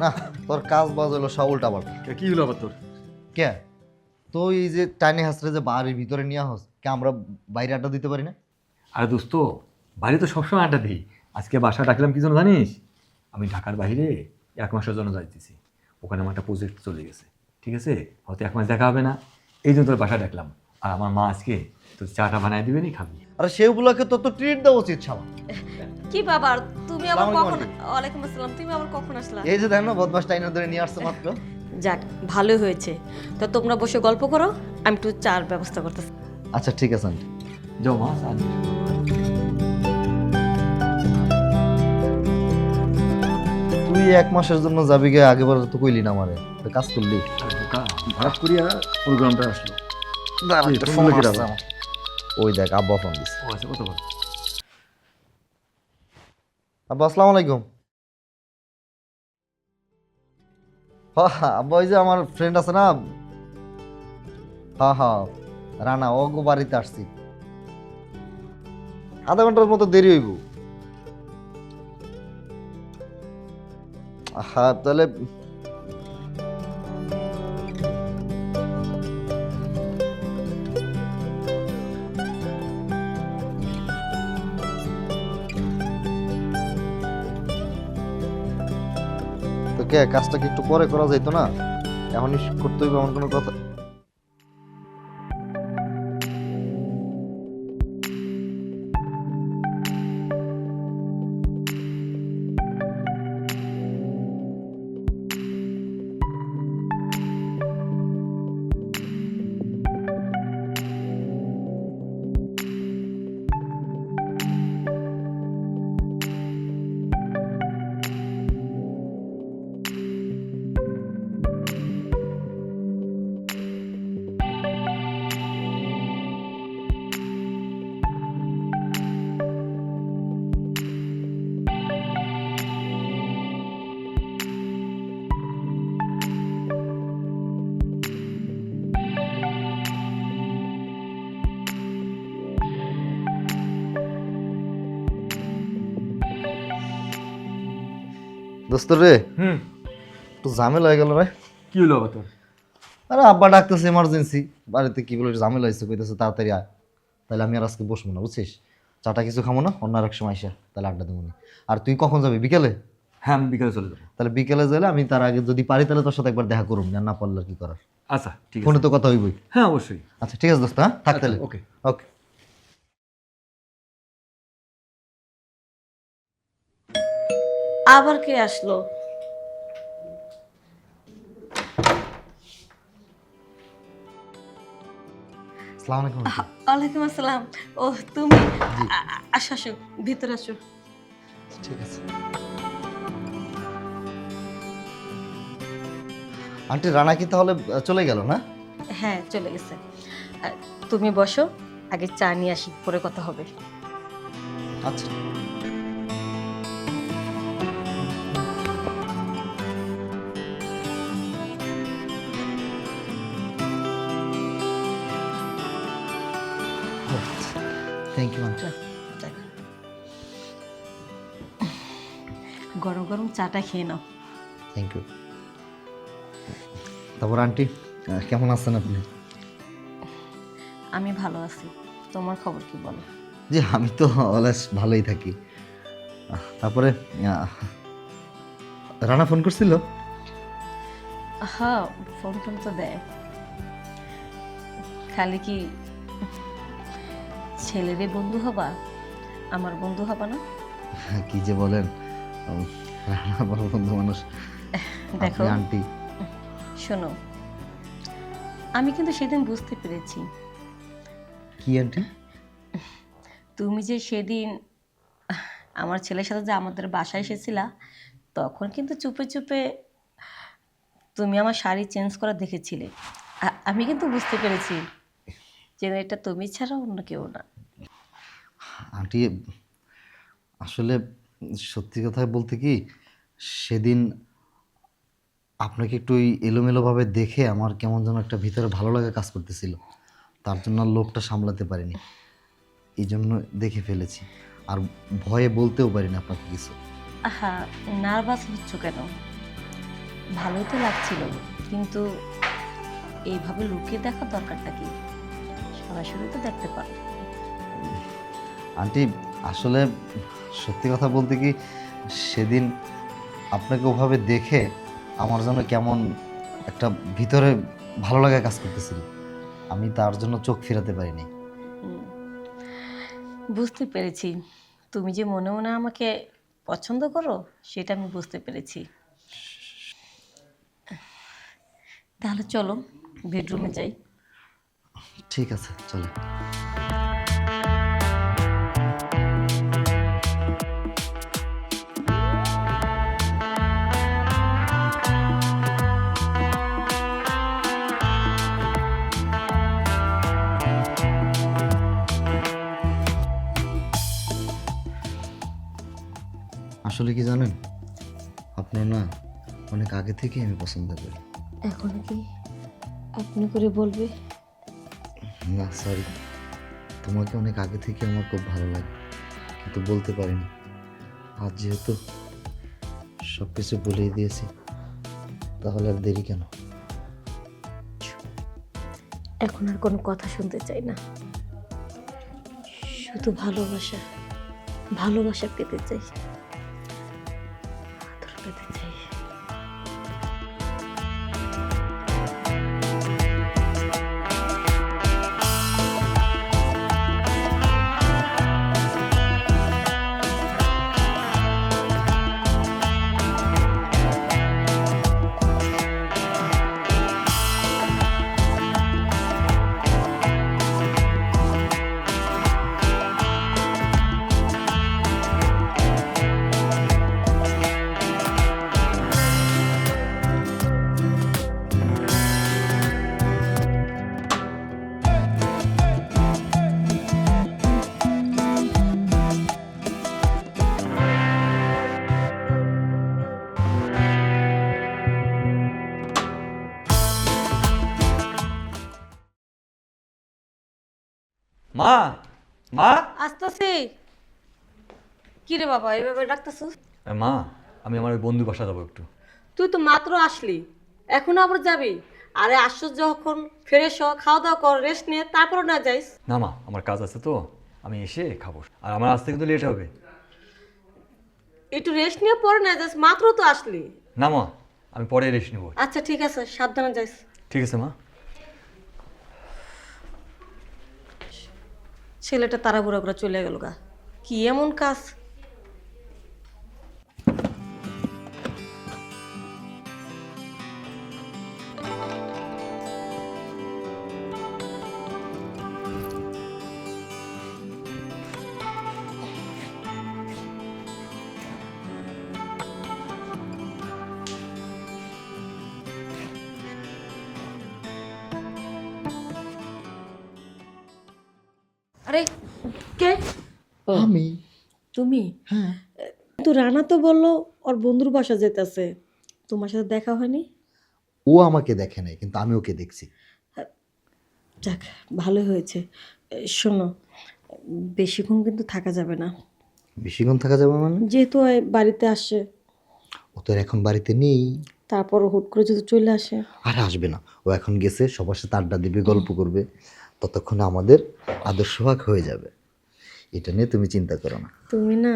না, তোর কাজ বাজ হলো সব উল্টা পাল্টা। কি হলো আবার তোর? কে তো এই যে টাইনি হাসরে যে বাড়ির ভিতরে নিয়ে হস কে আমরা বাইরে আড্ডা দিতে পারি না? আরে দোস্ত, বাইরে তো সবসময় আড্ডা দিই। আজকে বাসা ডাকলাম কি জন্য জানিস? আমি ঢাকার বাইরে 1 মাসের জন্য যাইতেছি। ওখানে আমার একটা প্রজেক্ট চলে গেছে, ঠিক আছে? হয়তো 1 মাস দেখা হবে না, এই জন্য তোর বাসা ডাকলাম। আর আমার মা আজকে তোর চাটা বানায় দিবে নি, খাবি। আরে সেগুলোকে তো ট্রিট দেওয়া উচিত শালা। কি বাবা, তুমি আবার আসসালামু কখন? আলাইকুম। ওয়ালাইকুম আসসালাম। তুমি আবার কখন আসলা? এই যে দেখ না বদমাস টাইনা ধরে নিয়ে আসছে মাত্র। যাক, ভালোই হয়েছে। তো তোমরা বসে গল্প করো, আমি একটু চার ব্যবস্থা করতেছি। আচ্ছা ঠিক আছে আন্টি। যাও মা, চা নিয়ে এসো। তুই 1 মাসের জন্য যাবি গে, আগেবার তো কইলি না আমারে, তো কাজ করলি। আরে বোকা, হঠাৎ করিয়া প্রোগ্রামটা আসলো। দাঁড়া, কি, একটা ফোন ফোন লাগিয়ে আসছে রাখো। আমার। ওই দেখ আব্বা ফোন দিছে। ও আচ্ছা, কত বড়? আব্বা আসসালামু আলাইকুম। হ্যাঁ আব্বা, ওই যে আমার ফ্রেন্ড আছে না, হ্যাঁ হ্যাঁ, রানা, ও গো বাড়িতে আসছি। আধা ঘন্টার মতো দেরি হইব। হ্যাঁ তাহলে তো কে কাজটা কি একটু পরে করা যাইতো না? এখনই করতে হইবে এমন কোনো কথা? দোস্ত রে, একটু ঝামেলা হয়ে গেল রে। কি হলো আবার তোর? আরে আব্বা ডাকতেছে এমার্জেন্সি, বাড়িতে কি বলে ঝামেলা হয়েছে, কইতেছে তাড়াতাড়ি আয়। তাহলে আমি আর আজকে বসবো না, বুঝছিস? চাটা কিছু খাবো না, অন্য আরেক সময় আসা তাহলে আড্ডা দেবো না। আর তুই কখন যাবি? বিকেলে? হ্যাঁ, আমি বিকালে চলে যাবো। তাহলে বিকেলে গেলে আমি তার আগে যদি পারি তাহলে তোর সাথে একবার দেখা করুন, আর না পারলে আর কি করার। আচ্ছা ঠিক ফোনে আছে। তো কথা হইবই। হ্যাঁ অবশ্যই। আচ্ছা ঠিক আছে দোস্ত, হ্যাঁ থাক আচ্ছা, তাহলে। ওকে। ওকে। আবার কে আসলো? আসসালামু আলাইকুম আন্টি। ওয়ালাইকুম আসসালাম। ও তুমি? জি। আসো আসো, ভিতরে আসো। ঠিক আছে। আন্টি রানা কি তাহলে চলে গেল না? হ্যাঁ, চলে গেছে। তুমি বসো, আগে চা নিয়ে আসি, পরে কথা হবে। আচ্ছা। Thank you aunty. দেখো, গরম গরম চাটা খেয়ে নাও। Thank you. তারপর আন্টি কেমন আছেন আপনি? আমি ভালো আছি, তোমার খবর কি বলো? জি আমি তো অলওয়েজ ভালোই থাকি। তারপরে রানা ফোন করছিল? হ্যাঁ, ফোন টোন তো দেয়। খালি কি ছেলেরে বন্ধু হবা, আমার বন্ধু হবা না? কি যে বলেন, রানা বড় বন্ধু মানুষ। দেখো আপনি আন্টি। শোনো, আমি কিন্তু সেদিন বুঝতে পেরেছি কি আন্টি? তুমি যে সেদিন আমার ছেলের সাথে যে আমাদের বাসায় এসেছিলা, তখন কিন্তু চুপে চুপে তুমি আমার শাড়ি চেঞ্জ করা দেখেছিলে। আমি কিন্তু বুঝতে পেরেছি যে এটা তুমি ছাড়া অন্য কেউ না। আন্টি আসলে সত্যি কথা বলতে কি, সেদিন আপনাকে একটু ওই এলোমেলোভাবে দেখে আমার কেমন যেন একটা ভিতরে ভালো লাগা কাজ করতেছিল, তার জন্য আর লোভটা সামলাতে পারিনি, এই জন্য দেখে ফেলেছি। আর ভয়ে বলতেও পারিনি আপনাকে কিছু। আহা, নার্ভাস হচ্ছ কেন? ভালোই তো লাগছিল, কিন্তু এইভাবে লুকিয়ে দেখার দরকারটা কি? সরাসরি তো দেখতে পারো। আন্টি আসলে সত্যি কথা বলতে কি, সেদিন আপনাকে ওভাবে দেখে আমার জন্য কেমন একটা ভিতরে ভালো লাগা কাজ করতেছিল। আমি তার জন্য চোখ ফেরাতে পারিনি। হুম, বুঝতে পেরেছি। তুমি যে মনে মনে আমাকে পছন্দ করো সেটা আমি বুঝতে পেরেছি। তাহলে চলো বেডরুমে যাই। ঠিক আছে, চলো। আসলে কি জানেন, আপনার না অনেক আগে থেকে আমি পছন্দ করি। এখন কি আপনি করে বলবে? না সরি, তোমাকে অনেক আগে থেকে আমার খুব ভালো লাগে, কিন্তু বলতে পারিনি। আজ যেহেতু সব কিছু বলেই দিয়েছি, তাহলে আর দেরি কেন? এখন আর কোনো কথা শুনতে চাই না, শুধু ভালোবাসা, ভালোবাসা পেতে চাই, আদর পেতে চাই। মা, মা, আসতেছি। কি রে বাবা, এভাবে ডাকতেছিস? মা, আমি আমার ওই বন্ধু বাসা যাবো একটু। তুই তো মাত্র আসলি, এখন আবার যাবি? আরে আসছিস যখন ফ্রেশ হ, খাওয়া দাওয়া কর, রেস্ট নিয়ে তারপর না যাইস। না মা, আমার কাজ আছে তো, আমি এসে খাবো। আর আমার আসতে কিন্তু লেট হবে। একটু রেস্ট নিয়ে পরে না যাস, মাত্র তো আসলি। না মা, আমি পরে রেস্ট নেবো। আচ্ছা ঠিক আছে, সাবধানে যাইস। ঠিক আছে মা। ছেলেটা তাড়াহুড়া করে চলে গেল গা, কি এমন কাজ? আরে কে? আমি? তুমি? হ্যাঁ। তো রানা তো বললো ওর বন্ধুর বাসা যেতেছে, তোমার সাথে দেখা হয়নি? ও আমাকে দেখে নাই, কিন্তু আমি ওকে দেখছি। যাক, ভালোই হয়েছে। শোনো, বেশিক্ষণ কিন্তু থাকা যাবে না, বেশিক্ষণ থাকা যাবে মানে? যেহেতু ওই বাড়িতে আসে। ও তো আর এখন বাড়িতে নেই। তারপর হুট করে যদি চলে আসে? আর আসবে না, ও এখন গেছে, সবার সাথে আড্ডা দিবে, গল্প করবে, ততক্ষণে আমাদের আদর্শ ভাগ হয়ে যাবে। এটা নিয়ে তুমি চিন্তা করো না। তুমি না,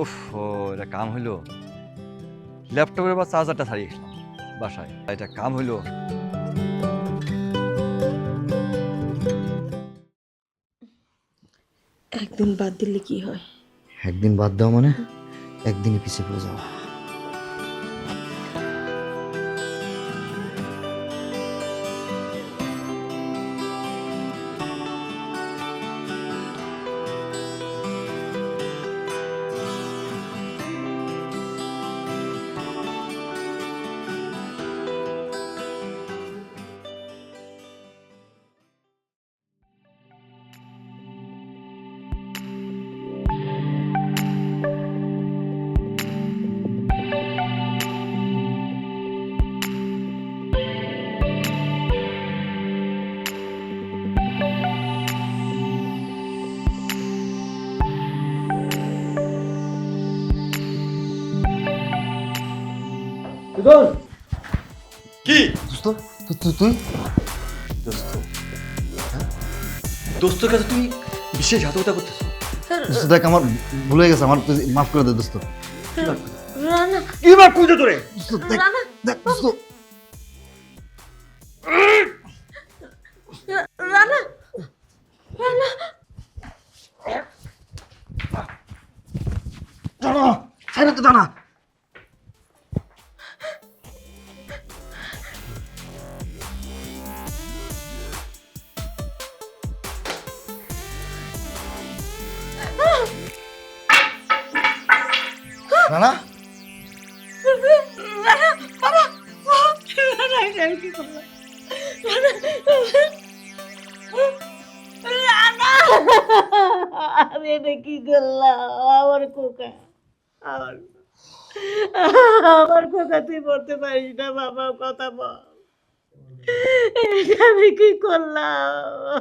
উফ, এটা কাম হইলো। ল্যাপটপের বা চার্জারটা ছাড়িয়ে গেছিলাম বাসায়, এটা কাম হইলো। একদিন বাদ দিলে কি হয়? একদিন বাদ দাও মানে একদিনই পিছিয়ে পড়ে যাও। সুজন কি দোস্ত তুই দোস্ত দোস্তর কাছে তুমি বিশ্বাসঘাতকতা করতেছো? দোস্ত দেখ আমার ভুল হয়ে গেছে, আমার তুই মাফ করে দে দোস্ত। রানা কি বাপ কইছো তোরে? দোস্ত দেখ রানা দেখ দোস্ত, রানা রানা টানা ছাইরে তো টানা। রানা রানা বাবা রানা এটা আমি কি করলাম রানা আমি এটা কি করলাম আমার কোকা আমার আমার কোকা তুই বলতে পারিস না বাবা কথা বল এটা আমি কি করলাম